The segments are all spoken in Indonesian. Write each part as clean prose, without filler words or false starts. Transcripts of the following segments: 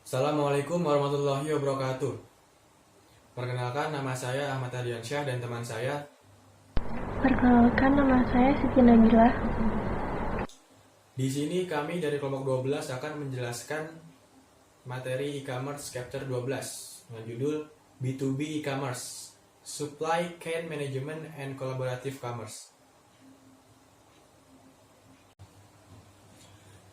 Assalamualaikum warahmatullahi wabarakatuh. Perkenalkan, nama saya Ahmad Ardiansyah dan teman saya. Perkenalkan, nama saya Siti Nabila. Di sini kami dari kelompok 12 akan menjelaskan materi e-commerce chapter 12 dengan judul B2B e-commerce, Supply Chain Management and Collaborative Commerce.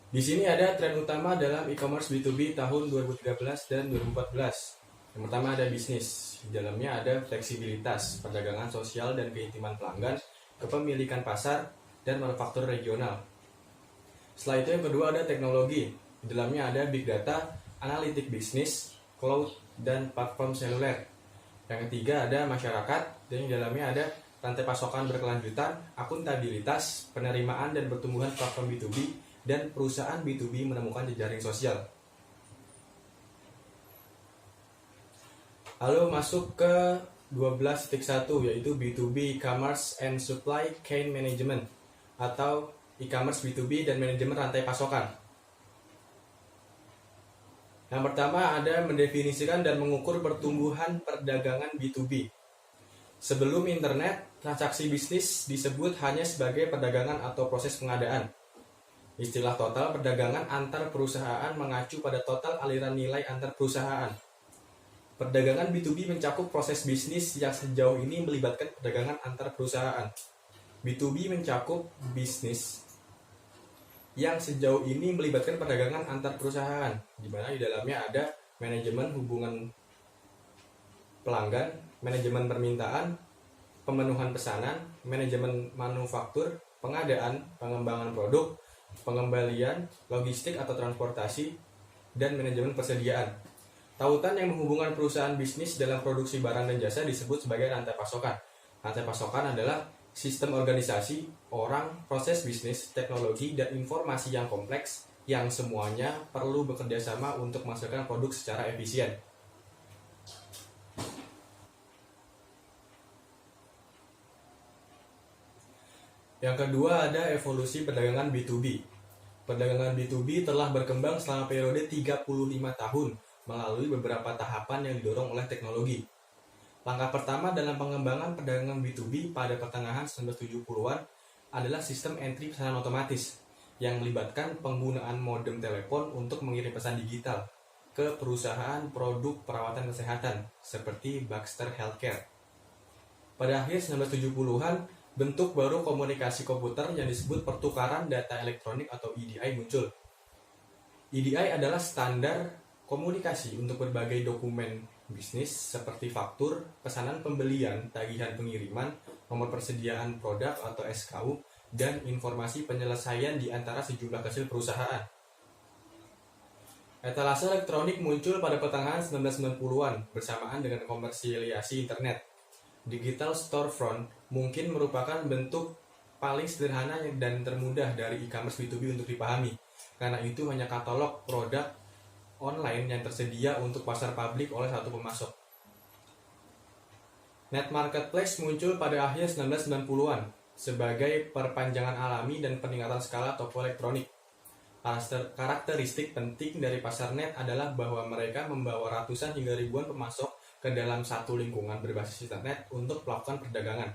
Di sini ada tren utama dalam e-commerce B2B tahun 2013 dan 2014. Yang pertama ada bisnis. Di dalamnya ada fleksibilitas, perdagangan sosial dan keintiman pelanggan, kepemilikan pasar, dan manufaktur regional. Setelah itu yang kedua ada teknologi. Di dalamnya ada big data, analitik bisnis, cloud, dan platform seluler. Yang ketiga ada masyarakat, dan di dalamnya ada rantai pasokan berkelanjutan, akuntabilitas, penerimaan dan pertumbuhan platform B2B, dan perusahaan B2B menemukan jejaring sosial. Lalu masuk ke 12.1 yaitu B2B e-commerce and supply chain management atau e-commerce B2B dan manajemen rantai pasokan. Yang pertama ada mendefinisikan dan mengukur pertumbuhan perdagangan B2B. Sebelum internet, transaksi bisnis disebut hanya sebagai perdagangan atau proses pengadaan. Istilah total perdagangan antar perusahaan mengacu pada total aliran nilai antar perusahaan. Perdagangan B2B mencakup proses bisnis yang sejauh ini melibatkan perdagangan antar perusahaan. B2B mencakup bisnis yang sejauh ini melibatkan perdagangan antar perusahaan, di mana di dalamnya ada manajemen hubungan pelanggan, manajemen permintaan, pemenuhan pesanan, manajemen manufaktur, pengadaan, pengembangan produk, pengembalian, logistik atau transportasi, dan manajemen persediaan. Tautan yang menghubungkan perusahaan bisnis dalam produksi barang dan jasa disebut sebagai rantai pasokan. Rantai pasokan adalah sistem organisasi, orang, proses bisnis, teknologi, dan informasi yang kompleks yang semuanya perlu bekerja sama untuk menghasilkan produk secara efisien. Yang kedua ada evolusi perdagangan B2B. Perdagangan B2B telah berkembang selama periode 35 tahun melalui beberapa tahapan yang didorong oleh teknologi. Langkah pertama dalam pengembangan perdagangan B2B pada pertengahan 1970-an adalah sistem entry pesanan otomatis yang melibatkan penggunaan modem telepon untuk mengirim pesan digital ke perusahaan produk perawatan kesehatan seperti Baxter Healthcare. Pada akhir 1970-an, bentuk baru komunikasi komputer yang disebut pertukaran data elektronik atau EDI muncul. EDI adalah standar komunikasi untuk berbagai dokumen bisnis seperti faktur, pesanan pembelian, tagihan pengiriman, nomor persediaan produk atau SKU, dan informasi penyelesaian di antara sejumlah kecil perusahaan. Etalase elektronik muncul pada pertengahan 1990-an bersamaan dengan komersialisasi internet. Digital storefront mungkin merupakan bentuk paling sederhana dan termudah dari e-commerce B2B untuk dipahami, karena itu hanya katalog produk online yang tersedia untuk pasar publik oleh satu pemasok. Net marketplace muncul pada akhir 1990-an sebagai perpanjangan alami dan peningkatan skala toko elektronik. Karakteristik penting dari pasar net adalah bahwa mereka membawa ratusan hingga ribuan pemasok ke dalam satu lingkungan berbasis internet untuk melakukan perdagangan.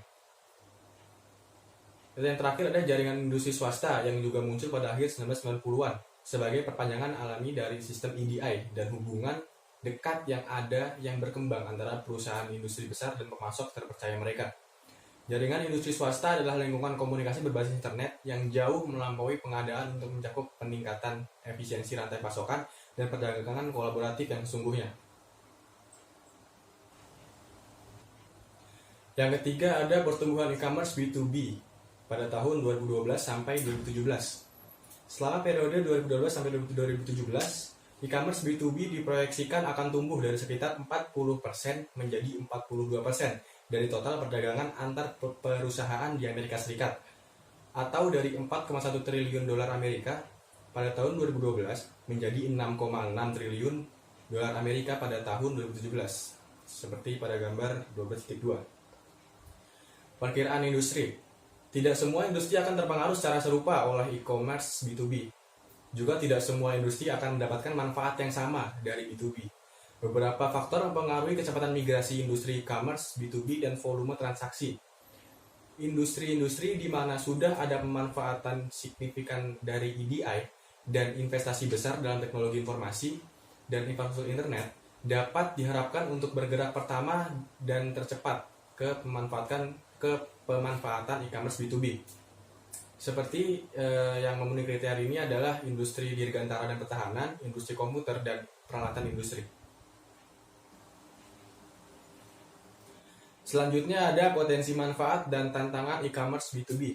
Dan yang terakhir ada jaringan industri swasta yang juga muncul pada akhir 1990-an sebagai perpanjangan alami dari sistem EDI dan hubungan dekat yang berkembang antara perusahaan industri besar dan pemasok terpercaya mereka. Jaringan industri swasta adalah lingkungan komunikasi berbasis internet yang jauh melampaui pengadaan untuk mencakup peningkatan efisiensi rantai pasokan dan perdagangan kolaboratif yang sesungguhnya. Yang ketiga ada pertumbuhan e-commerce B2B pada tahun 2012 sampai 2017. Selama periode 2012 sampai 2017, e-commerce B2B diproyeksikan akan tumbuh dari sekitar 40% menjadi 42% dari total perdagangan antar perusahaan di Amerika Serikat, atau dari 4,1 triliun dolar Amerika pada tahun 2012 menjadi 6,6 triliun dolar Amerika pada tahun 2017, seperti pada gambar 12.2. Perkiraan industri. Tidak semua industri akan terpengaruh secara serupa oleh e-commerce B2B. Juga tidak semua industri akan mendapatkan manfaat yang sama dari B2B. Beberapa faktor mempengaruhi kecepatan migrasi industri e-commerce, B2B, dan volume transaksi. Industri-industri di mana sudah ada pemanfaatan signifikan dari EDI dan investasi besar dalam teknologi informasi dan infrastruktur internet dapat diharapkan untuk bergerak pertama dan tercepat ke pemanfaatan e-commerce B2B. Seperti yang memenuhi kriteria ini adalah industri dirgantara dan pertahanan, industri komputer, dan peralatan industri. Selanjutnya ada potensi manfaat dan tantangan e-commerce B2B.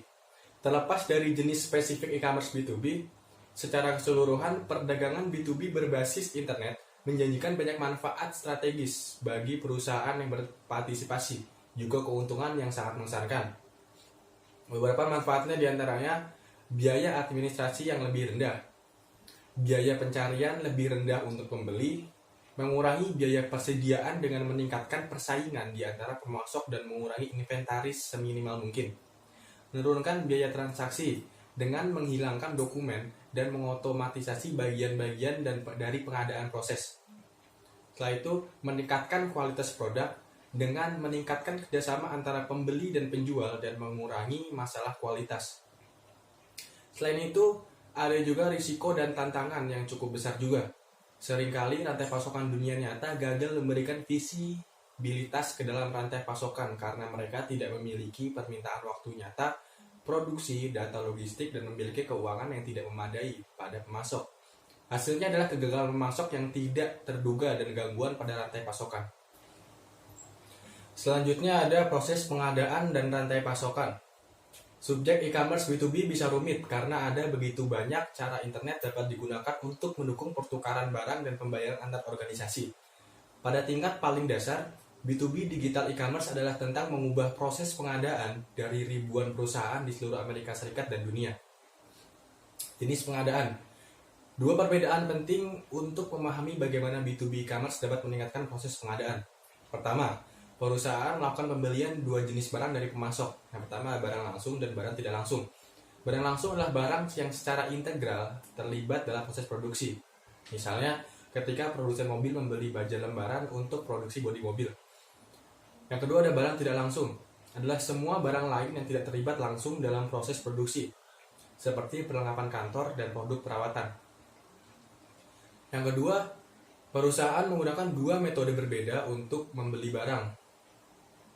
Terlepas dari jenis spesifik e-commerce B2B, secara keseluruhan perdagangan B2B berbasis internet menjanjikan banyak manfaat strategis bagi perusahaan yang berpartisipasi, juga keuntungan yang sangat mengesankan. Beberapa manfaatnya diantaranya biaya administrasi yang lebih rendah, biaya pencarian lebih rendah untuk pembeli, mengurangi biaya persediaan dengan meningkatkan persaingan di antara pemasok dan mengurangi inventaris seminimal mungkin, menurunkan biaya transaksi dengan menghilangkan dokumen dan mengotomatisasi bagian-bagian dari pengadaan proses. Setelah itu, meningkatkan kualitas produk dengan meningkatkan kerjasama antara pembeli dan penjual dan mengurangi masalah kualitas. Selain itu, ada juga risiko dan tantangan yang cukup besar juga. Seringkali rantai pasokan dunia nyata gagal memberikan visibilitas ke dalam rantai pasokan karena mereka tidak memiliki permintaan waktu nyata, produksi, data logistik, dan memiliki keuangan yang tidak memadai pada pemasok. Hasilnya adalah kegagalan pemasok yang tidak terduga dan gangguan pada rantai pasokan. Selanjutnya ada proses pengadaan dan rantai pasokan. Subjek e-commerce B2B bisa rumit karena ada begitu banyak cara internet dapat digunakan untuk mendukung pertukaran barang dan pembayaran antar organisasi. Pada tingkat paling dasar, B2B digital e-commerce adalah tentang mengubah proses pengadaan dari ribuan perusahaan di seluruh Amerika Serikat dan dunia. Jenis pengadaan. Dua perbedaan penting untuk memahami bagaimana B2B e-commerce dapat meningkatkan proses pengadaan. Pertama, perusahaan melakukan pembelian dua jenis barang dari pemasok. Yang pertama, barang langsung dan barang tidak langsung. Barang langsung adalah barang yang secara integral terlibat dalam proses produksi. Misalnya, ketika produsen mobil membeli baja lembaran untuk produksi bodi mobil. Yang kedua ada barang tidak langsung. Adalah semua barang lain yang tidak terlibat langsung dalam proses produksi, seperti perlengkapan kantor dan produk perawatan. Yang kedua, perusahaan menggunakan dua metode berbeda untuk membeli barang.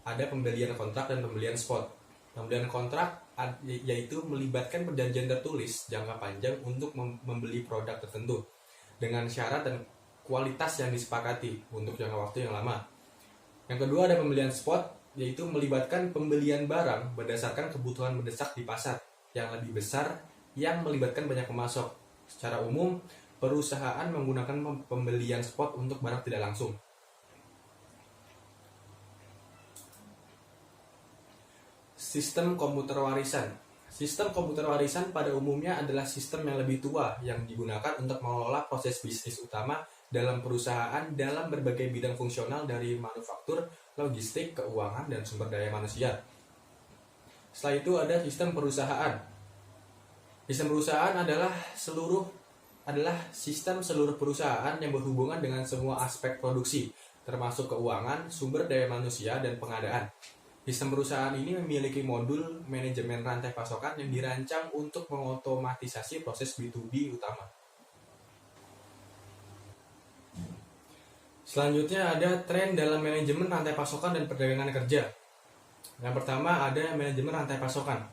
Ada pembelian kontrak dan pembelian spot. Pembelian kontrak yaitu melibatkan perjanjian tertulis jangka panjang untuk membeli produk tertentu dengan syarat dan kualitas yang disepakati untuk jangka waktu yang lama. Yang kedua ada pembelian spot, yaitu melibatkan pembelian barang berdasarkan kebutuhan mendesak di pasar yang lebih besar yang melibatkan banyak pemasok. Secara umum, perusahaan menggunakan pembelian spot untuk barang tidak langsung. Sistem komputer warisan. Sistem komputer warisan pada umumnya adalah sistem yang lebih tua yang digunakan untuk mengelola proses bisnis utama dalam perusahaan dalam berbagai bidang fungsional dari manufaktur, logistik, keuangan, dan sumber daya manusia. Setelah itu ada sistem perusahaan. Sistem perusahaan adalah sistem seluruh perusahaan yang berhubungan dengan semua aspek produksi, termasuk keuangan, sumber daya manusia, dan pengadaan. Sistem perusahaan ini memiliki modul manajemen rantai pasokan yang dirancang untuk mengotomatisasi proses B2B utama. Selanjutnya ada tren dalam manajemen rantai pasokan dan perdagangan kerja. Yang pertama ada manajemen rantai pasokan.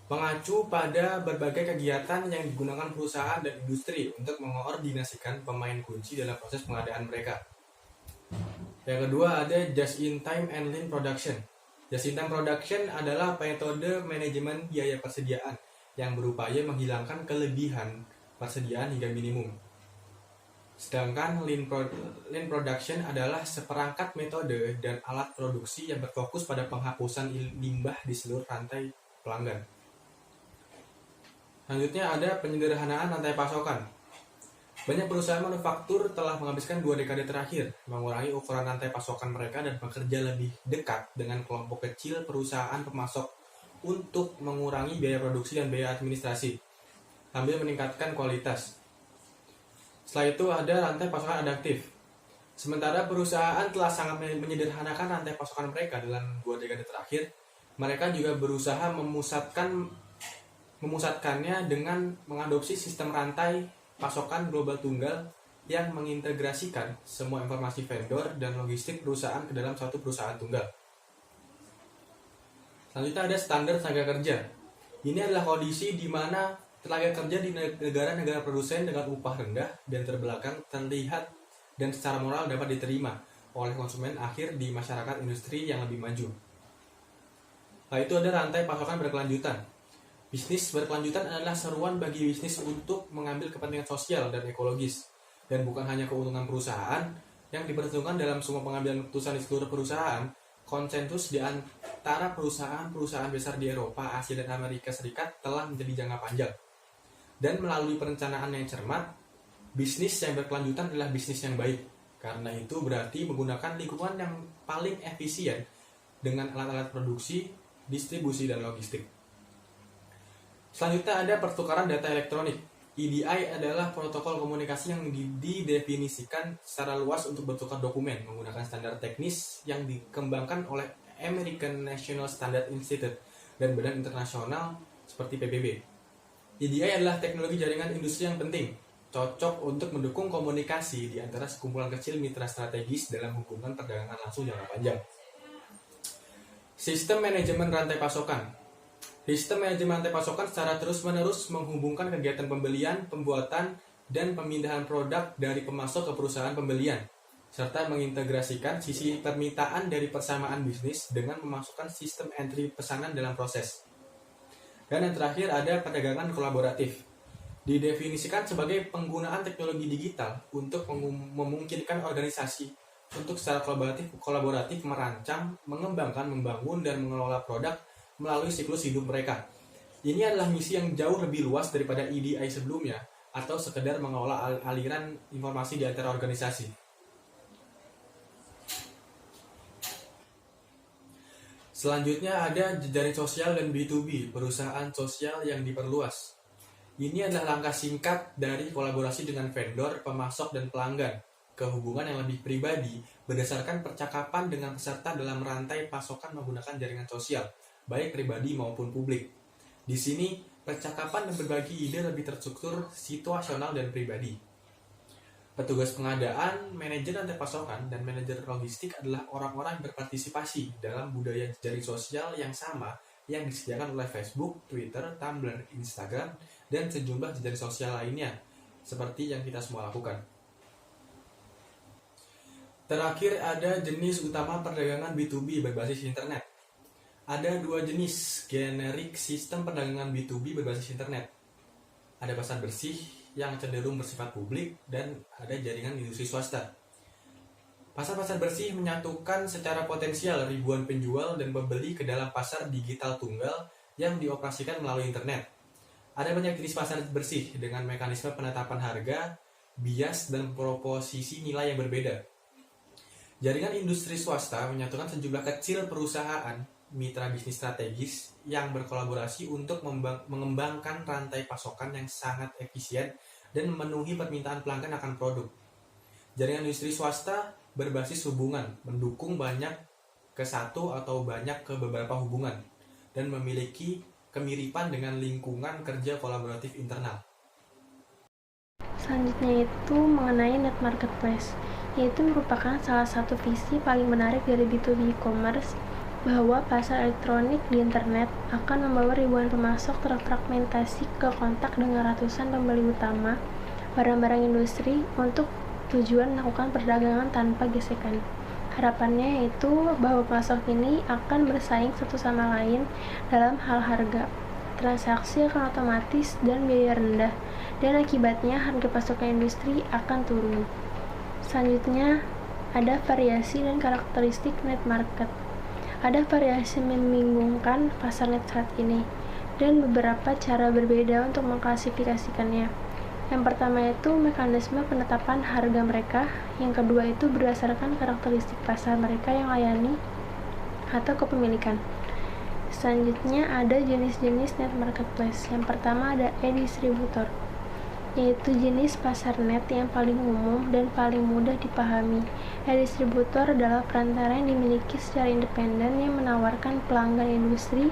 Mengacu pada berbagai kegiatan yang digunakan perusahaan dan industri untuk mengkoordinasikan pemain kunci dalam proses pengadaan mereka. Yang kedua ada just-in-time and lean production. Just-in-time production adalah metode manajemen biaya persediaan yang berupaya menghilangkan kelebihan persediaan hingga minimum. Sedangkan lean production adalah seperangkat metode dan alat produksi yang berfokus pada penghapusan limbah di seluruh rantai pelanggan. Selanjutnya ada penyederhanaan rantai pasokan. Banyak perusahaan manufaktur telah menghabiskan 2 dekade terakhir mengurangi ukuran rantai pasokan mereka dan bekerja lebih dekat dengan kelompok kecil perusahaan pemasok untuk mengurangi biaya produksi dan biaya administrasi sambil meningkatkan kualitas. Setelah itu ada rantai pasokan adaptif. Sementara perusahaan telah sangat menyederhanakan rantai pasokan mereka dalam 2 dekade terakhir, mereka juga berusaha memusatkannya dengan mengadopsi sistem rantai pasokan global tunggal yang mengintegrasikan semua informasi vendor dan logistik perusahaan ke dalam satu perusahaan tunggal. Selanjutnya ada standar tenaga kerja. Ini adalah kondisi di mana tenaga kerja di negara-negara produsen dengan upah rendah dan terbelakang terlihat dan secara moral dapat diterima oleh konsumen akhir di masyarakat industri yang lebih maju. Lalu itu ada rantai pasokan berkelanjutan. Bisnis berkelanjutan adalah seruan bagi bisnis untuk mengambil kepentingan sosial dan ekologis, dan bukan hanya keuntungan perusahaan yang diperhitungkan dalam semua pengambilan keputusan di seluruh perusahaan. Konsensus di antara perusahaan-perusahaan besar di Eropa, Asia, dan Amerika Serikat telah menjadi jangka panjang. Dan melalui perencanaan yang cermat, bisnis yang berkelanjutan adalah bisnis yang baik. Karena itu berarti menggunakan lingkungan yang paling efisien dengan alat-alat produksi, distribusi, dan logistik. Selanjutnya ada pertukaran data elektronik. EDI adalah protokol komunikasi yang didefinisikan secara luas untuk bertukar dokumen menggunakan standar teknis yang dikembangkan oleh American National Standard Institute dan badan internasional seperti PBB. EDI adalah teknologi jaringan industri yang penting, cocok untuk mendukung komunikasi di antara sekumpulan kecil mitra strategis dalam hubungan perdagangan langsung jangka panjang. Sistem manajemen rantai pasokan. Sistem manajemen rantai pasokan secara terus-menerus menghubungkan kegiatan pembelian, pembuatan, dan pemindahan produk dari pemasok ke perusahaan pembelian, serta mengintegrasikan sisi permintaan dari persamaan bisnis dengan memasukkan sistem entry pesanan dalam proses. Dan yang terakhir ada perdagangan kolaboratif. Didefinisikan sebagai penggunaan teknologi digital untuk memungkinkan organisasi untuk secara kolaboratif merancang, mengembangkan, membangun, dan mengelola produk melalui siklus hidup mereka. Ini adalah misi yang jauh lebih luas daripada EDI sebelumnya, atau sekedar mengelola aliran informasi di antara organisasi. Selanjutnya ada jejaring sosial dan B2B, perusahaan sosial yang diperluas. Ini adalah langkah singkat dari kolaborasi dengan vendor, pemasok, dan pelanggan ke hubungan yang lebih pribadi berdasarkan percakapan dengan peserta dalam rantai pasokan menggunakan jaringan sosial, baik pribadi maupun publik. Di sini, percakapan dan berbagi ide lebih terstruktur, situasional, dan pribadi. Petugas pengadaan, manajer rantai pasokan, dan manajer logistik adalah orang-orang yang berpartisipasi dalam budaya jejaring sosial yang sama yang disediakan oleh Facebook, Twitter, Tumblr, Instagram, dan sejumlah jejaring sosial lainnya, seperti yang kita semua lakukan. Terakhir ada jenis utama perdagangan B2B berbasis internet. Ada 2 jenis generik sistem perdagangan B2B berbasis internet. Ada pasar bersih yang cenderung bersifat publik dan ada jaringan industri swasta. Pasar-pasar bersih menyatukan secara potensial ribuan penjual dan pembeli ke dalam pasar digital tunggal yang dioperasikan melalui internet. Ada banyak jenis pasar bersih dengan mekanisme penetapan harga, bias, dan proposisi nilai yang berbeda. Jaringan industri swasta menyatukan sejumlah kecil perusahaan mitra bisnis strategis yang berkolaborasi untuk mengembangkan rantai pasokan yang sangat efisien dan memenuhi permintaan pelanggan akan produk. Jaringan industri swasta berbasis hubungan, mendukung banyak ke satu atau banyak ke beberapa hubungan, dan memiliki kemiripan dengan lingkungan kerja kolaboratif internal. Selanjutnya itu mengenai net marketplace, yaitu merupakan salah satu visi paling menarik dari B2B e-commerce, bahwa pasar elektronik di internet akan membawa ribuan pemasok terfragmentasi ke kontak dengan ratusan pembeli utama barang-barang industri untuk tujuan melakukan perdagangan tanpa gesekan. Harapannya yaitu bahwa pemasok ini akan bersaing satu sama lain dalam hal harga. Transaksi akan otomatis dan biaya rendah, dan akibatnya harga pasokan industri akan turun. Selanjutnya, ada variasi dan karakteristik net market. Ada variasi membingungkan pasar net saat ini, dan beberapa cara berbeda untuk mengklasifikasikannya. Yang pertama itu mekanisme penetapan harga mereka, yang kedua itu berdasarkan karakteristik pasar mereka yang layani atau kepemilikan. Selanjutnya ada jenis-jenis net marketplace. Yang pertama ada e-distributor. yaitu jenis pasar net yang paling umum dan paling mudah dipahami. E-distributor adalah perantara yang dimiliki secara independen yang menawarkan pelanggan industri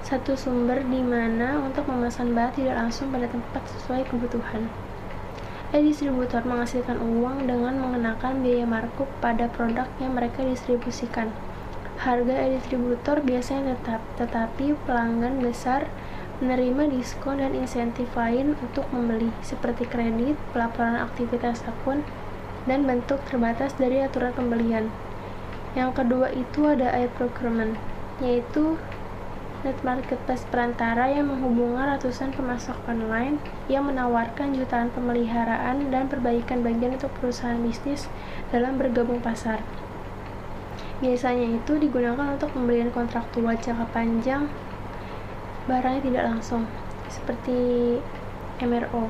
satu sumber di mana untuk memesan barang tidak langsung pada tempat sesuai kebutuhan. E-distributor menghasilkan uang dengan mengenakan biaya markup pada produk yang mereka distribusikan. Harga e-distributor biasanya tetap, tetapi pelanggan besar menerima diskon dan insentif lain untuk membeli, seperti kredit, pelaporan aktivitas akun, dan bentuk terbatas dari aturan pembelian. Yang kedua itu ada air procurement, yaitu net marketplace perantara yang menghubungkan ratusan pemasok online yang menawarkan jutaan pemeliharaan dan perbaikan bagian untuk perusahaan bisnis dalam bergabung pasar. Biasanya itu digunakan untuk pembelian kontraktual jangka panjang barangnya tidak langsung, seperti MRO.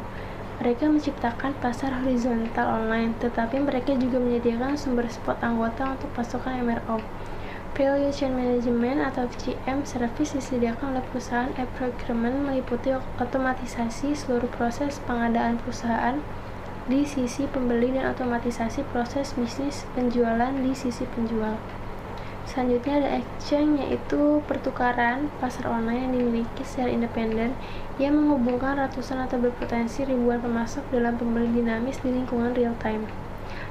Mereka menciptakan pasar horizontal online, tetapi mereka juga menyediakan sumber spot anggota untuk pasokan MRO. Value Chain Management atau VCM service disediakan oleh perusahaan e-procurement meliputi otomatisasi seluruh proses pengadaan perusahaan di sisi pembeli dan otomatisasi proses bisnis penjualan di sisi penjual. Selanjutnya ada exchange, yaitu pertukaran pasar online yang dimiliki secara independen yang menghubungkan ratusan atau berpotensi ribuan pemasok dalam pembeli dinamis di lingkungan real time.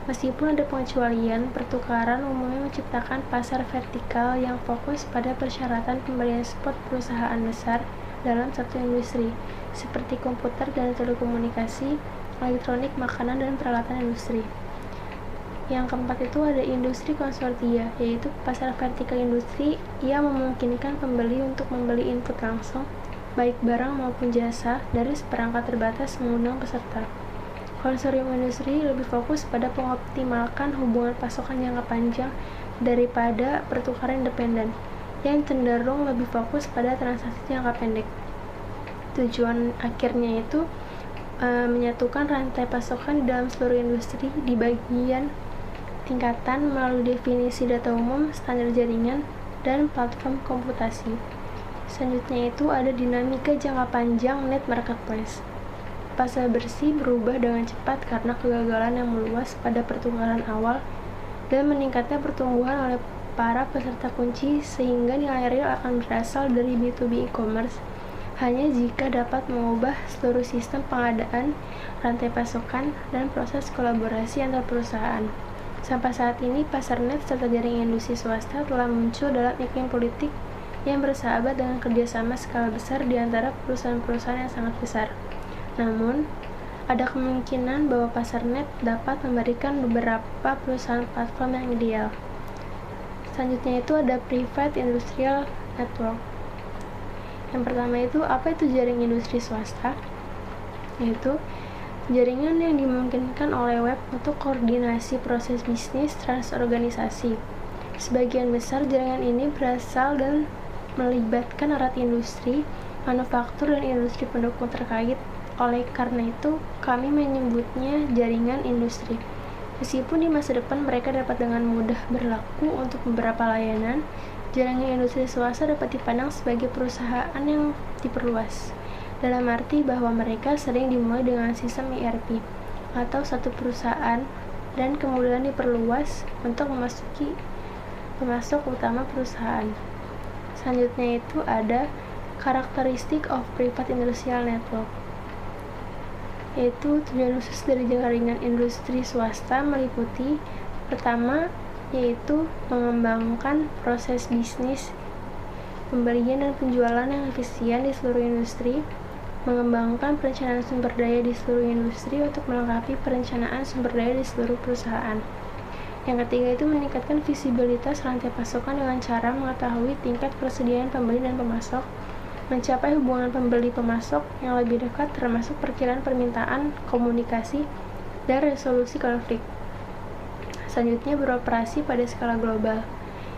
Meskipun ada pengecualian, pertukaran umumnya menciptakan pasar vertikal yang fokus pada persyaratan pembelian spot perusahaan besar dalam satu industri, seperti komputer dan telekomunikasi, elektronik, makanan, dan peralatan industri. Yang keempat itu ada industri konsortia, yaitu pasar vertikal industri yang memungkinkan pembeli untuk membeli input langsung, baik barang maupun jasa, dari seperangkat terbatas mengundang peserta. Konsorsium industri lebih fokus pada mengoptimalkan hubungan pasokan jangka panjang daripada pertukaran independen, yang cenderung lebih fokus pada transaksi jangka pendek. Tujuan akhirnya itu menyatukan rantai pasokan di dalam seluruh industri di bagian tingkatan melalui definisi data umum, standar jaringan, dan platform komputasi. Selanjutnya itu ada dinamika jangka panjang net marketplace. Pasar bersih berubah dengan cepat karena kegagalan yang meluas pada pertukaran awal dan meningkatnya pertumbuhan oleh para peserta kunci, sehingga nilai real akan berasal dari B2B e-commerce hanya jika dapat mengubah seluruh sistem pengadaan, rantai pasokan, dan proses kolaborasi antar perusahaan. Sampai saat ini, pasar net serta jaringan industri swasta telah muncul dalam iklim politik yang bersahabat dengan kerjasama skala besar di antara perusahaan-perusahaan yang sangat besar. Namun, ada kemungkinan bahwa pasar net dapat memberikan beberapa perusahaan platform yang ideal. Selanjutnya itu ada private industrial network. Yang pertama itu, apa itu jaringan industri swasta? Yaitu jaringan yang dimungkinkan oleh web untuk koordinasi proses bisnis transorganisasi. Sebagian besar jaringan ini berasal dan melibatkan erat industri, manufaktur, dan industri pendukung terkait. Oleh karena itu, kami menyebutnya jaringan industri. Meskipun di masa depan mereka dapat dengan mudah berlaku untuk beberapa layanan, jaringan industri swasta dapat dipandang sebagai perusahaan yang diperluas, dalam arti bahwa mereka sering dimulai dengan sistem ERP atau satu perusahaan dan kemudian diperluas untuk memasuki pemasok utama perusahaan. Selanjutnya itu ada karakteristik of private industrial network, yaitu tujuan khusus dari jaringan industri swasta meliputi pertama, yaitu mengembangkan proses bisnis pembelian dan penjualan yang efisien di seluruh industri, mengembangkan perencanaan sumber daya di seluruh industri untuk melengkapi perencanaan sumber daya di seluruh perusahaan. Yang ketiga itu meningkatkan visibilitas rantai pasokan dengan cara mengetahui tingkat persediaan pembeli dan pemasok, mencapai hubungan pembeli-pemasok yang lebih dekat termasuk perkiraan permintaan, komunikasi, dan resolusi konflik. Selanjutnya beroperasi pada skala global.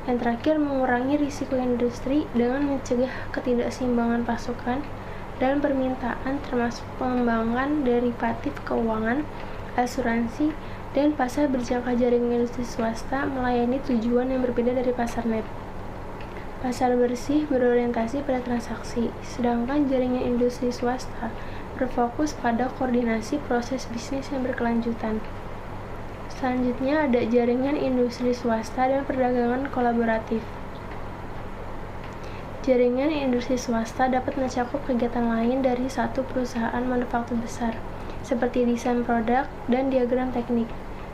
Yang terakhir mengurangi risiko industri dengan mencegah ketidakseimbangan pasokan dan permintaan termasuk pengembangan derivatif keuangan, asuransi, dan pasar berjangka jaringan industri swasta melayani tujuan yang berbeda dari pasar net. Pasar bersih berorientasi pada transaksi, sedangkan jaringan industri swasta berfokus pada koordinasi proses bisnis yang berkelanjutan. Selanjutnya ada jaringan industri swasta dan perdagangan kolaboratif. Jaringan industri swasta dapat mencakup kegiatan lain dari satu perusahaan manufaktur besar, seperti desain produk dan diagram teknik,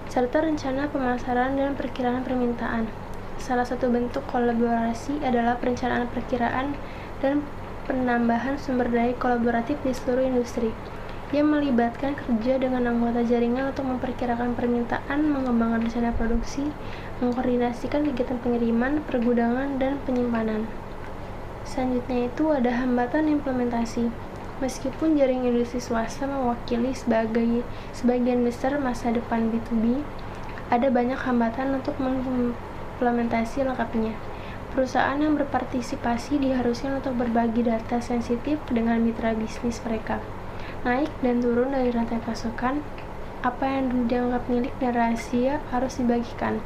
serta rencana pemasaran dan perkiraan permintaan. Salah satu bentuk kolaborasi adalah perencanaan perkiraan dan penambahan sumber daya kolaboratif di seluruh industri, yang melibatkan kerja dengan anggota jaringan untuk memperkirakan permintaan, mengembangkan rencana produksi, mengkoordinasikan kegiatan pengiriman, pergudangan, dan penyimpanan. Selanjutnya itu ada hambatan implementasi. Meskipun jaringan industri swasta mewakili sebagian besar masa depan B2B, ada banyak hambatan untuk mengimplementasi lengkapnya. Perusahaan yang berpartisipasi diharuskan untuk berbagi data sensitif dengan mitra bisnis mereka, naik dan turun dari rantai pasokan, apa yang dianggap milik dan rahasia harus dibagikan.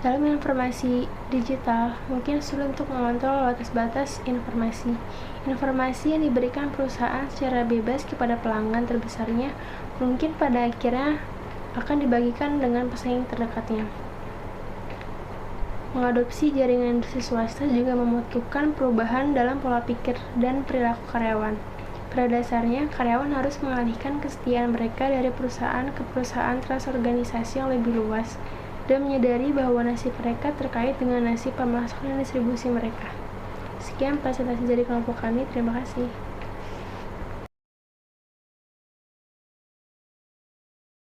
Dalam informasi digital, mungkin sulit untuk mengontrol batas-batas informasi. Informasi yang diberikan perusahaan secara bebas kepada pelanggan terbesarnya mungkin pada akhirnya akan dibagikan dengan pesaing terdekatnya. Mengadopsi jaringan industri swasta juga membutuhkan perubahan dalam pola pikir dan perilaku karyawan. Pada dasarnya, karyawan harus mengalihkan kesetiaan mereka dari perusahaan ke perusahaan transorganisasi yang lebih luas, dan menyadari bahwa nasib mereka terkait dengan nasib pemasok dan distribusi mereka. Sekian presentasi dari kelompok kami, terima kasih.